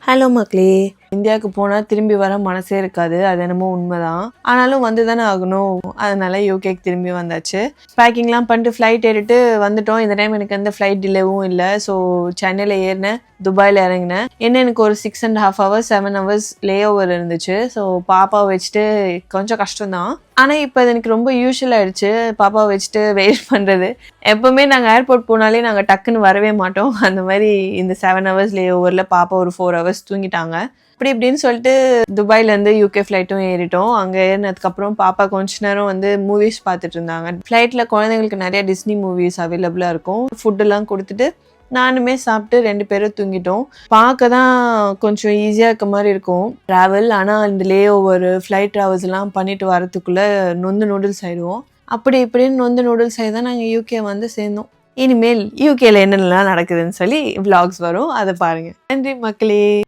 Hello மக்களே, இந்தியாவுக்கு போனால் திரும்பி வர மனசே இருக்காது. அது என்னமோ உண்மைதான். ஆனாலும் வந்து தானே ஆகணும். அதனால யூகேக்கு திரும்பி வந்தாச்சு. பேக்கிங்லாம் பண்ணிட்டு ஃப்ளைட் ஏறிட்டு வந்துட்டோம். இந்த டைம் எனக்கு எந்த ஃப்ளைட் டிலேவும் இல்லை. ஸோ சென்னையில் ஏறினேன், துபாயில் இறங்கினேன். என்ன எனக்கு ஒரு 6.5 hours 7 hours லே ஓவர் இருந்துச்சு. ஸோ பாப்பாவை வச்சுட்டு கொஞ்சம் கஷ்டம்தான். ஆனால் இப்போ அது எனக்கு ரொம்ப யூஷுவல் ஆகிடுச்சு பாப்பாவை வச்சுட்டு வெயிட் பண்ணுறது. எப்போவுமே நாங்கள் ஏர்போர்ட் போனாலே நாங்கள் டக்குன்னு வரவே மாட்டோம். அந்த மாதிரி இந்த 7 hours லே ஓவரில் பாப்பா ஒரு 4 hours தூங்கிட்டாங்க. அப்படி இப்படின்னு சொல்லிட்டு துபாயிலேருந்து யூகே ஃப்ளைட்டும் ஏறிட்டோம். அங்கே ஏறினதுக்கப்புறம் பாப்பா கொஞ்ச நேரம் வந்து மூவிஸ் பார்த்துட்டு இருந்தாங்க. ஃப்ளைட்டில் குழந்தைங்களுக்கு நிறைய டிஸ்னி மூவிஸ் அவைலபிளாக இருக்கும். ஃபுட்டெல்லாம் கொடுத்துட்டு நானுமே சாப்பிட்டு 2 பேரும் தூங்கிட்டோம். பார்க்க தான் கொஞ்சம் ஈஸியாக இருக்க மாதிரி இருக்கும் ட்ராவல். ஆனால் இந்த லே ஓவர் ஃப்ளைட் ட்ராவல்ஸ்லாம் பண்ணிட்டு வரத்துக்குள்ளே நொந்து நூடுல்ஸ் ஆகிடுவோம். அப்படி இப்படின்னு நொந்து நூடுல்ஸ் ஆகி தான் நாங்கள் யூகே வந்து சேர்ந்தோம். இனிமேல் யூகேல என்னென்னலாம் நடக்குதுன்னு சொல்லி விளாக்ஸ் வரும், அதை பாருங்கள். நன்றி மக்களே.